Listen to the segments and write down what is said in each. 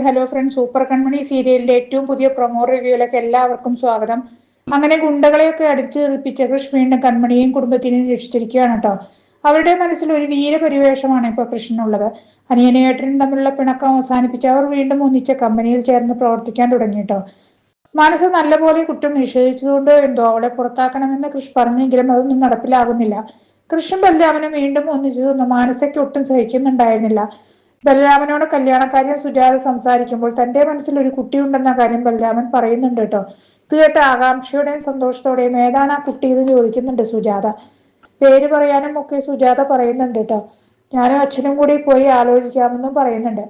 Hello friends, super കൺമണി സീരിയലിന്റെ ഏറ്റവും പുതിയ പ്രൊമോ റിവ്യൂയിലേക്ക് എല്ലാവർക്കും സ്വാഗതം. അങ്ങനെ ഗുണ്ടകളെയൊക്കെ അടിച്ചു തെറിപ്പിച്ച കൃഷ് വീണ്ടും കൺമണിയെയും കുടുംബത്തിനെയും രക്ഷിച്ചിരിക്കുകയാണ് കേട്ടോ. അവരുടെ മനസ്സിൽ ഒരു വീരപരിവേഷമാണ് ഇപ്പൊ കൃഷ്ണനുള്ളത്. അനിയനും ഏട്ടനും തമ്മിലുള്ള പിണക്കം അവസാനിപ്പിച്ച് അവർ വീണ്ടും ഒന്നിച്ച കമ്പനിയിൽ ചേർന്ന് പ്രവർത്തിക്കാൻ തുടങ്ങി കേട്ടോ. മനസ്സ് നല്ലപോലെ കുറ്റം നിഷേധിച്ചതുകൊണ്ട് എന്തോ അവളെ പുറത്താക്കണമെന്ന് കൃഷ് പറഞ്ഞെങ്കിലും അതൊന്നും നടപ്പിലാകുന്നില്ല. കൃഷ്ണൻ ബലരാമനും വീണ്ടും ഒന്നിച്ചതൊന്നും മാനസയ്ക്ക് ഒട്ടും സഹിക്കുന്നുണ്ടായിരുന്നില്ല. ബലരാമനോട് കല്യാണക്കാര്യം സുജാത സംസാരിക്കുമ്പോൾ തന്റെ മനസ്സിൽ ഒരു കുട്ടിയുണ്ടെന്ന കാര്യം ബലരാമൻ പറയുന്നുണ്ട് കേട്ടോ. ഇത് കേട്ട ആകാംക്ഷയോടെയും സന്തോഷത്തോടെയും ഏതാണ് ആ കുട്ടി എന്ന് ചോദിക്കുന്നുണ്ട് സുജാത. പേര് പറയാനും ഒക്കെ സുജാത പറയുന്നുണ്ട് കേട്ടോ. ഞാനും അച്ഛനും കൂടി പോയി ആലോചിക്കാമെന്നും പറയുന്നുണ്ട്.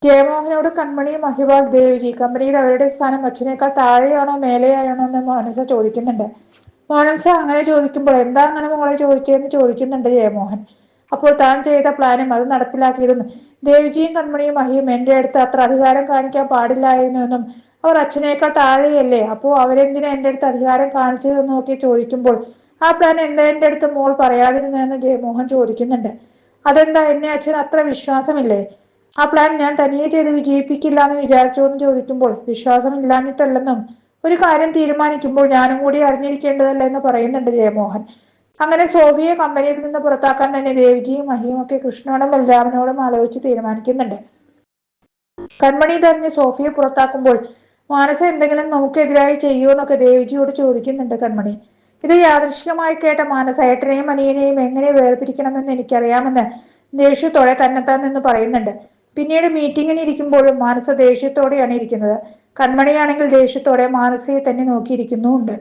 ജയമോഹനോട് കൺമണി, മഹിപാൽ, ദേവ്ജി കമ്പനിയിൽ അവരുടെ സ്ഥാനം അച്ഛനേക്കാൾ താഴെയാണോ മേലെയാണോ എന്ന് മാനസ ചോദിക്കുന്നുണ്ട്. മാനസ അങ്ങനെ ചോദിക്കുമ്പോൾ എന്താ അങ്ങനെ മോളെ ചോദിച്ചതെന്ന് ചോദിക്കുന്നുണ്ട് ജയമോഹൻ. അപ്പോൾ താൻ ചെയ്ത പ്ലാനും അത് നടപ്പിലാക്കിയതും ദേവ്ജിയും കൺമണിയും മഹിയും എന്റെ അടുത്ത് അത്ര അധികാരം കാണിക്കാൻ പാടില്ലായിരുന്നെന്നും അവർ അച്ഛനേക്കാൾ താഴെയല്ലേ, അപ്പോ അവരെന്തിനാ എന്റെ അടുത്ത് അധികാരം കാണിച്ചതെന്നും ഒക്കെ ചോദിക്കുമ്പോൾ ആ പ്ലാൻ എന്താ എന്റെ അടുത്ത് മോൾ പറയാതിരുന്നതെന്ന് ജയമോഹൻ ചോദിക്കുന്നുണ്ട്. അതെന്താ, എന്നെ അച്ഛൻ അത്ര വിശ്വാസമില്ലേ? ആ പ്ലാൻ ഞാൻ തനിയെ ചെയ്ത് വിജയിപ്പിക്കില്ല എന്ന് വിചാരിച്ചോ എന്ന് ചോദിക്കുമ്പോൾ വിശ്വാസം ഇല്ലാഞ്ഞിട്ടല്ലെന്നും ഒരു കാര്യം തീരുമാനിക്കുമ്പോൾ ഞാനും കൂടി അറിഞ്ഞിരിക്കേണ്ടതല്ല എന്ന് പറയുന്നുണ്ട് ജയമോഹൻ. അങ്ങനെ സോഫിയെ കമ്പനിയിൽ നിന്ന് പുറത്താക്കാൻ തന്നെ ദേവ്ജിയും മഹിയും ഒക്കെ കൃഷ്ണനോടും ബലരാമനോടും ആലോചിച്ച് തീരുമാനിക്കുന്നുണ്ട്. കൺമണി തന്നെ സോഫിയെ പുറത്താക്കുമ്പോൾ മാനസ എന്തെങ്കിലും നമുക്കെതിരായി ചെയ്യുമെന്നൊക്കെ ദേവ്ജിയോട് ചോദിക്കുന്നുണ്ട് കൺമണി. ഇത് യാദൃശ്ചികമായി കേട്ട മാനസ ഏട്ടനെയും അനിയനെയും എങ്ങനെ വേർപിരിക്കണമെന്ന് എനിക്കറിയാമെന്ന് ദേഷ്യത്തോടെ തന്നെത്താൻ നിന്ന് പറയുന്നുണ്ട്. പിന്നീട് മീറ്റിംഗിന് ഇരിക്കുമ്പോഴും മാനസ ദേഷ്യത്തോടെയാണ് ഇരിക്കുന്നത്. കൺമണിയാണെങ്കിൽ ദേഷ്യത്തോടെ മാനസയെ തന്നെ നോക്കിയിരിക്കുന്നുമുണ്ട്.